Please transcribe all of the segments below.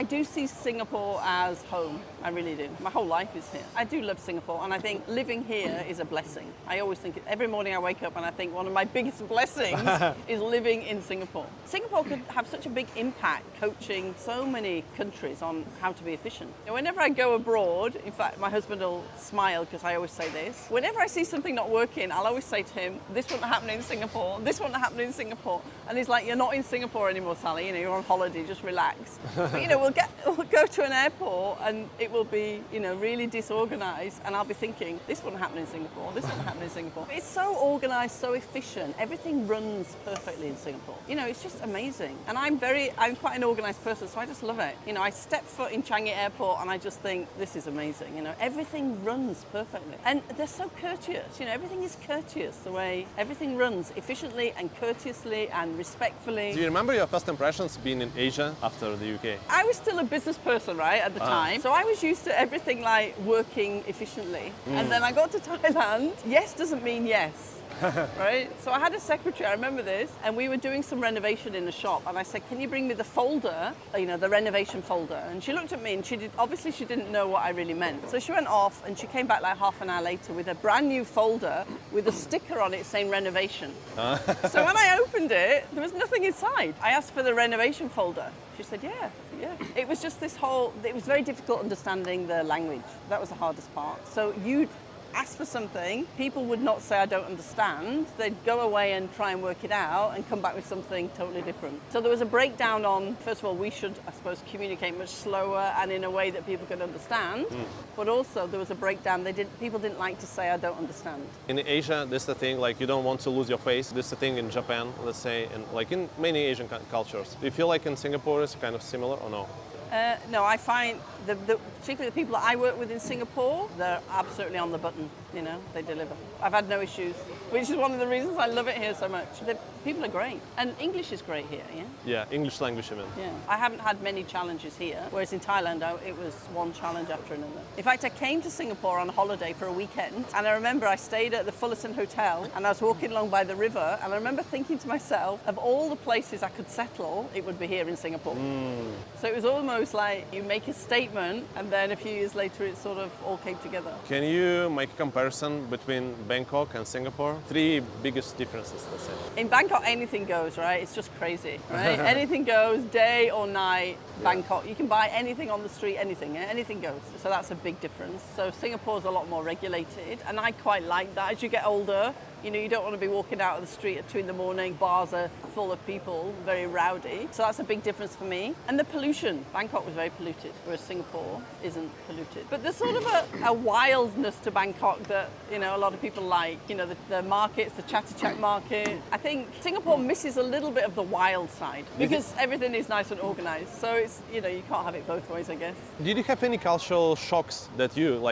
do see Singapore as home. I really do. My whole life is here. I do love Singapore, and I think living here is a blessing. I always think, every morning I wake up and I think one of my biggest blessings is living in Singapore. Singapore could have such a big impact coaching so many countries on how to be efficient. And whenever I go abroad, in fact, my husband will smile because I always say this. Whenever I see something not working, I'll always say to him, this wouldn't happen in Singapore, this wouldn't happen in Singapore. And he's like, you're not in Singapore anymore, Sally, you're on holiday, just relax. But we'll go to an airport and it will be, really disorganized, and I'll be thinking, this wouldn't happen in Singapore, this wouldn't happen in Singapore. It's so organized, so efficient. Everything runs perfectly in Singapore. It's just amazing. And I'm quite an organized person, so I just love it. I step foot in Changi Airport and I just think, this is amazing. Everything runs perfectly. And they're so courteous. Everything is courteous, the way everything runs efficiently and courteously and respectfully. Do you remember your first impressions being in Asia after the UK? I was still a business person, right, at the time. So I was used to everything like working efficiently. And then I got to Thailand. Yes doesn't mean yes. Right? So I had a secretary, I remember this, and we were doing some renovation in the shop, and I said, can you bring me the folder, the renovation folder? And she looked at me and obviously she didn't know what I really meant. So she went off and she came back like half an hour later with a brand new folder with a sticker on it saying renovation. So when I opened it, there was nothing inside. I asked for the renovation folder. She said, yeah. It was just it was very difficult understanding the language. That was the hardest part. So you'd ask for something, people would not say, I don't understand. They'd go away and try and work it out and come back with something totally different. So there was a breakdown on, first of all, we should, I suppose, communicate much slower and in a way that people could understand. But also there was a breakdown. People didn't like to say, I don't understand. In Asia, this is the thing, like you don't want to lose your face. This is the thing in Japan, let's say, and like in many Asian cultures. Do you feel like in Singapore it's kind of similar or no? No, I find particularly the people that I work with in Singapore, they're absolutely on the button, they deliver. I've had no issues, which is one of the reasons I love it here so much. The people are great, and English is great here, yeah? Yeah, English language, I mean. Yeah, I haven't had many challenges here, whereas in Thailand, it was one challenge after another. In fact, I came to Singapore on holiday for a weekend, and I remember I stayed at the Fullerton Hotel, and I was walking along by the river, and I remember thinking to myself, of all the places I could settle, it would be here in Singapore. So it was almost like you make a statement and then a few years later it sort of all came together. Can you make a comparison between Bangkok and Singapore? 3 biggest differences, let's say. In Bangkok, anything goes, right? It's just crazy, right? Anything goes, day or night, Bangkok. You can buy anything on the street, anything goes. So that's a big difference. So Singapore's a lot more regulated, and I quite like that. As you get older, you don't want to be walking out of the street at 2 a.m, bars are full of people, very rowdy. So that's a big difference for me. And the pollution. Bangkok was very polluted, whereas Singapore isn't polluted. But there's sort of a wildness to Bangkok that, a lot of people like. The markets, the Chatuchak market. I think Singapore misses a little bit of the wild side because everything is nice and organized. So it's, you can't have it both ways, I guess. Did you have any cultural shocks that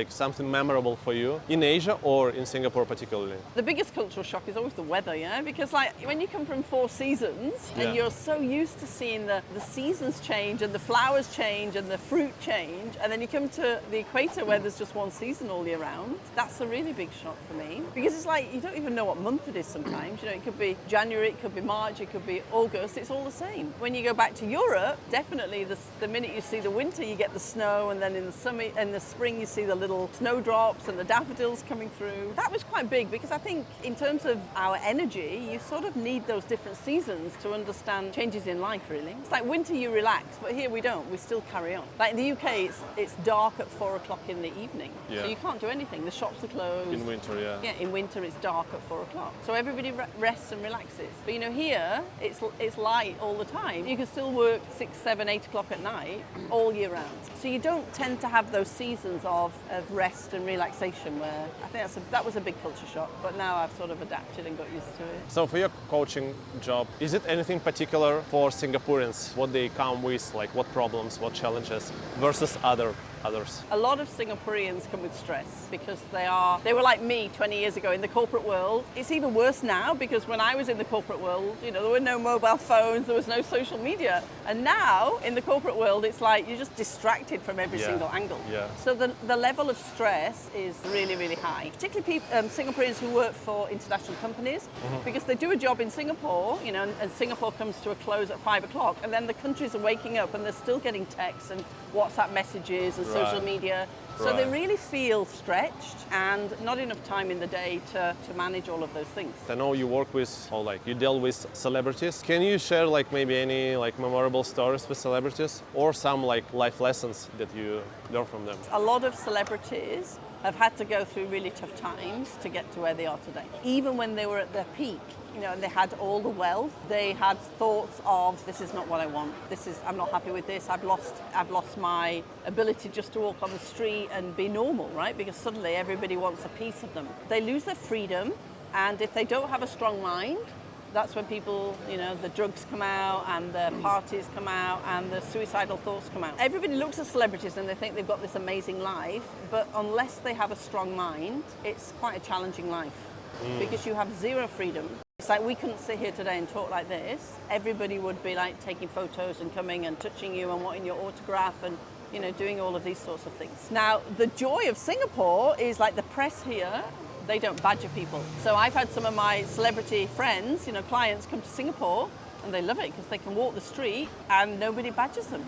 something memorable for you in Asia or in Singapore particularly? The biggest cultural shock is always the weather, because when you come from 4 seasons and you're so used to seeing the seasons change and the flowers change and the fruit change, and then you come to the equator where there's just one season all year round, that's a really big shock for me, because it's like you don't even know what month it is sometimes. It could be January, it could be March, it could be August, it's all the same. When you go back to Europe, definitely the minute you see the winter you get the snow, and then in the summer and the spring you see the little snowdrops and the daffodils coming through. That was quite big, because I think in terms of our energy, you sort of need those different seasons to understand changes in life, really. It's like winter you relax, but here we don't. We still carry on. Like in the UK, it's dark at 4 o'clock in the evening. So you can't do anything. The shops are closed. In winter, Yeah, in winter it's dark at 4 o'clock. So everybody rests and relaxes. But here, it's light all the time. You can still work 6, 7, 8 o'clock at night all year round. So you don't tend to have those seasons of rest and relaxation where I think that was a big culture shock. But now I've sort of adapted and got used to it. So for your coaching job, is it anything particular for Singaporeans? What they come with, like what problems, what challenges versus other others? A lot of Singaporeans come with stress because they were like me 20 years ago in the corporate world. It's even worse now because when I was in the corporate world, there were no mobile phones, there was no social media. And now in the corporate world, it's like you're just distracted from every single angle. Yeah. So the level of stress is really, really high. Particularly Singaporeans who work for international companies, because they do a job in Singapore, and Singapore comes to a close at 5 o'clock, and then the countries are waking up and they're still getting texts and WhatsApp messages and social media. So they really feel stretched and not enough time in the day to manage all of those things. I know you work with, or like you deal with celebrities. Can you share like maybe any like memorable stories with celebrities or some like life lessons that you learn from them? A lot of celebrities have had to go through really tough times to get to where they are today. Even when they were at their peak, and they had all the wealth, they had thoughts of, this is not what I want. I'm not happy with this. I've lost my ability just to walk on the street and be normal, right? Because suddenly everybody wants a piece of them. They lose their freedom, and if they don't have a strong mind, that's when people, the drugs come out and the parties come out and the suicidal thoughts come out. Everybody looks at celebrities and they think they've got this amazing life, but unless they have a strong mind, it's quite a challenging life because you have zero freedom. It's like we couldn't sit here today and talk like this. Everybody would be like taking photos and coming and touching you and wanting your autograph and doing all of these sorts of things. Now, the joy of Singapore is like the press here, they don't badger people. So I've had some of my celebrity friends, clients come to Singapore and they love it because they can walk the street and nobody badgers them.